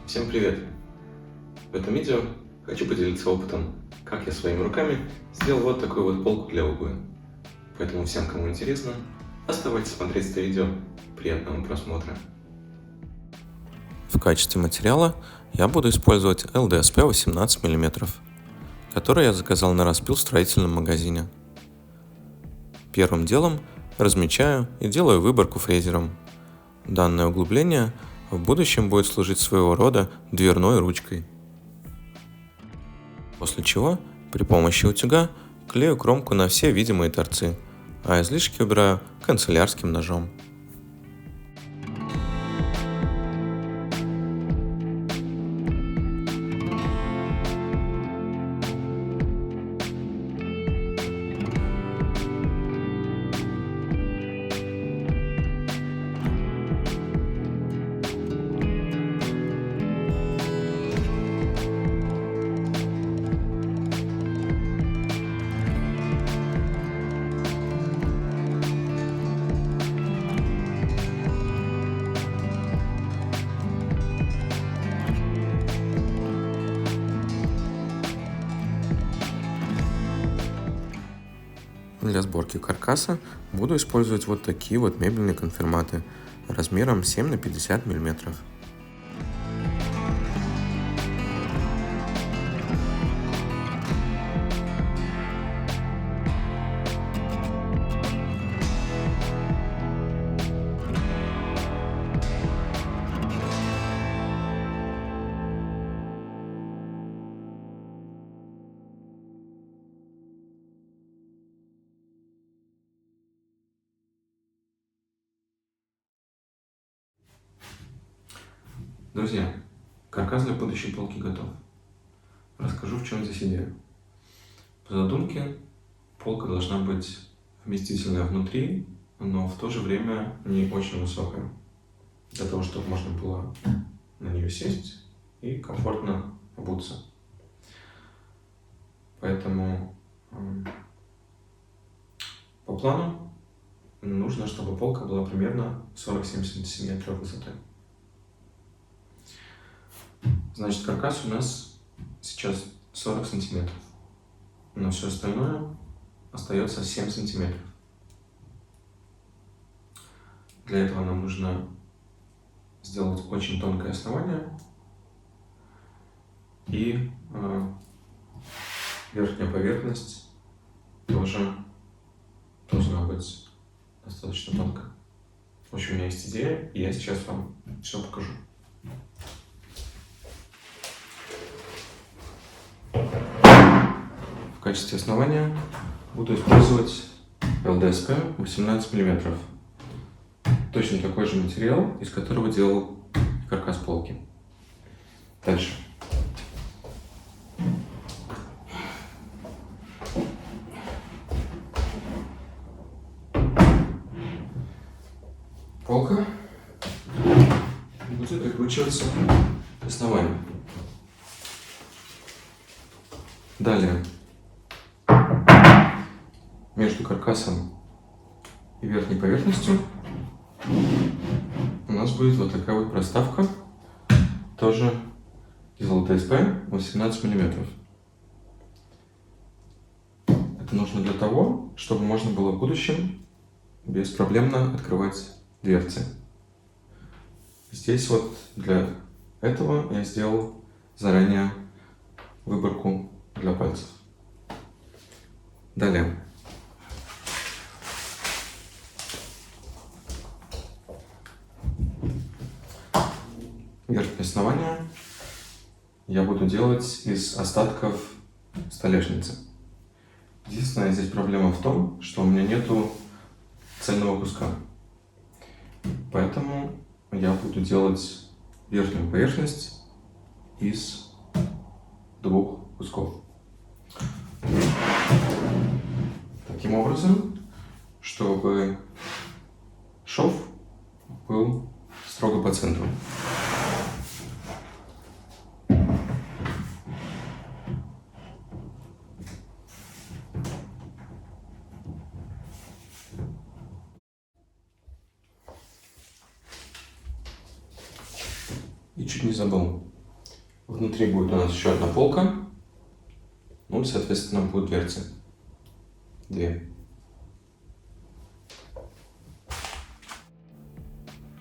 Всем привет! В этом видео хочу поделиться опытом, как я своими руками сделал вот такую вот полку для обуви. Поэтому всем, кому интересно, оставайтесь смотреть это видео. Приятного просмотра! В качестве материала я буду использовать ЛДСП 18 мм, который я заказал на распил в строительном магазине. Первым делом размечаю и делаю выборку фрезером. Данное углубление в будущем будет служить своего рода дверной ручкой. После чего при помощи утюга клею кромку на все видимые торцы, а излишки убираю канцелярским ножом. Для сборки каркаса буду использовать вот такие вот мебельные конфирматы размером 7 на 50 мм. Друзья, каркас для будущей полки готов. Расскажу, в чем здесь идея. По задумке, полка должна быть вместительная внутри, но в то же время не очень высокая, для того, чтобы можно было на нее сесть и комфортно обуться. Поэтому по плану нужно, чтобы полка была примерно 47 сантиметров высоты. Значит, каркас у нас сейчас 40 сантиметров, но все остальное остается 7 сантиметров. Для этого нам нужно сделать очень тонкое основание, и верхняя поверхность тоже должна быть достаточно тонкая. В общем, у меня есть идея, и я сейчас вам все покажу. В качестве основания буду использовать ЛДСП 18 мм. Точно такой же материал, из которого делал каркас полки. Дальше. Полка будет прикручиваться к основанию. Далее, между каркасом и верхней поверхностью у нас будет вот такая вот проставка, тоже из ЛДСП 18 мм. Это нужно для того, чтобы можно было в будущем беспроблемно открывать дверцы. Здесь вот для этого я сделал заранее выборку для пальцев. Далее. Верхнее основание я буду делать из остатков столешницы. Единственная здесь проблема в том, что у меня нету цельного куска. Поэтому я буду делать верхнюю поверхность из двух кусков. таким образом, чтобы шов был строго по центру. И чуть не забыл. Внутри будет у нас еще одна полка. Ну и, соответственно, будут дверцы. 2.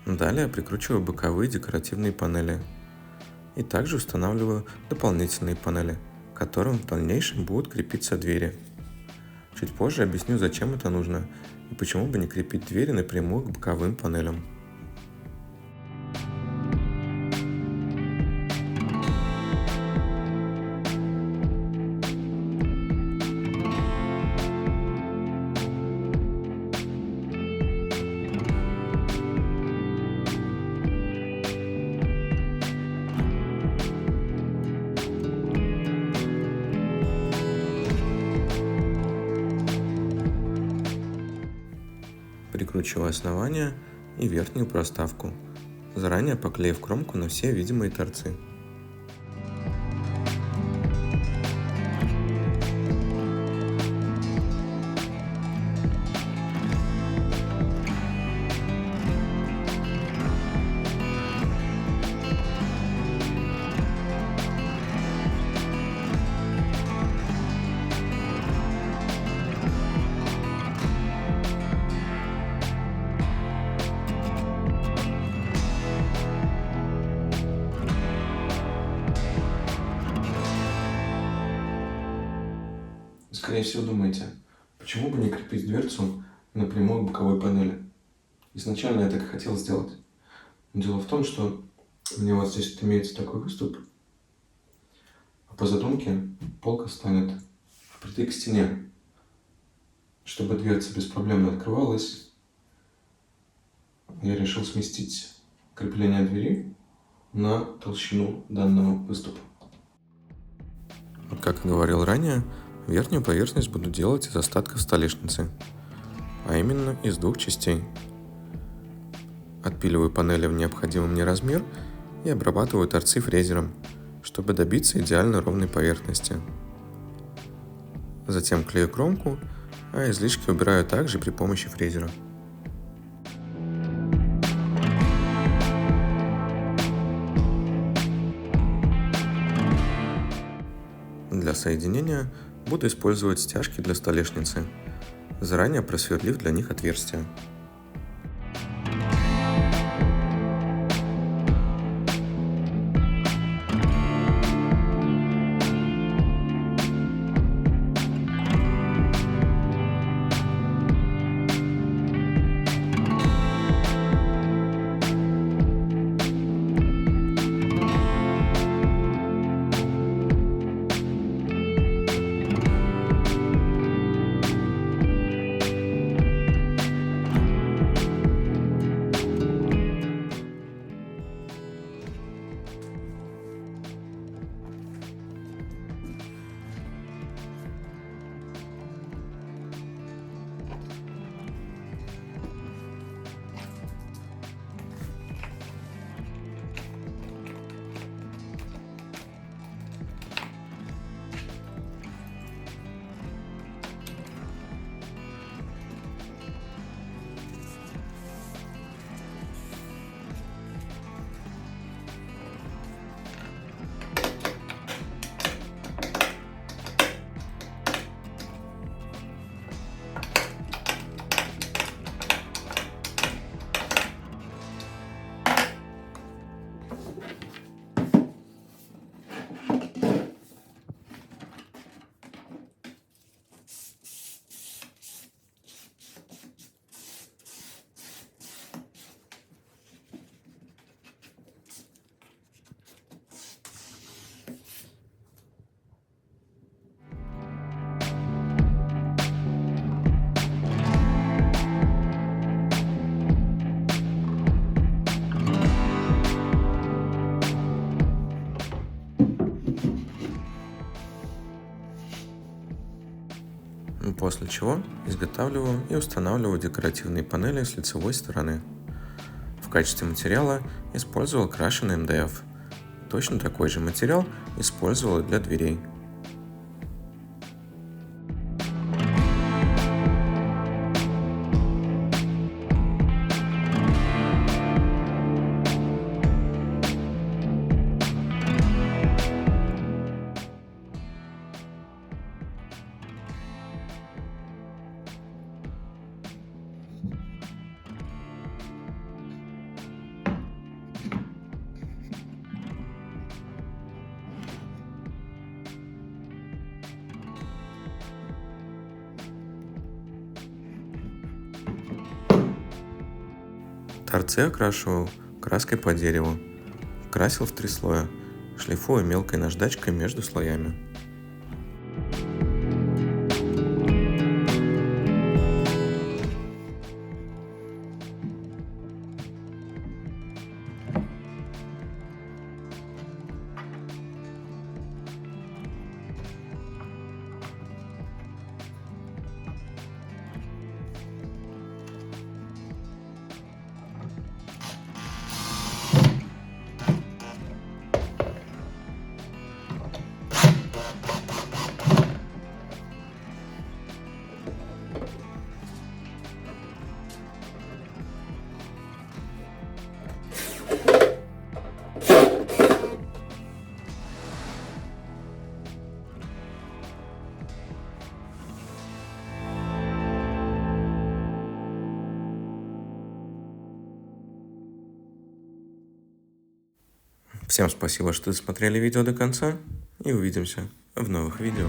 Далее прикручиваю боковые декоративные панели. И также устанавливаю дополнительные панели, к которым в дальнейшем будут крепиться двери. Чуть позже объясню, зачем это нужно и почему бы не крепить двери напрямую к боковым панелям. Прикручиваю основание и верхнюю проставку, заранее поклеив кромку на все видимые торцы. Скорее всего, думаете, почему бы не крепить дверцу напрямую к боковой панели? Изначально я так и хотел сделать. Но дело в том, что у меня вот здесь имеется такой выступ, а по задумке полка станет впритык к стене. Чтобы дверца беспроблемно открывалась, я решил сместить крепление двери на толщину данного выступа. Как и говорил ранее, верхнюю поверхность буду делать из остатков столешницы, а именно из 2 частей. Отпиливаю панели в необходимый мне размер и обрабатываю торцы фрезером, чтобы добиться идеально ровной поверхности. Затем клею кромку, а излишки убираю также при помощи фрезера. Для соединения буду использовать стяжки для столешницы, заранее просверлив для них отверстия. после чего изготавливаю и устанавливаю декоративные панели с лицевой стороны. В качестве материала использовал крашеный МДФ. Точно такой же материал использовал и для дверей. Торцы окрашивал краской по дереву. Красил в 3 слоя, шлифуя мелкой наждачкой между слоями. Всем спасибо, что досмотрели видео до конца, и увидимся в новых видео.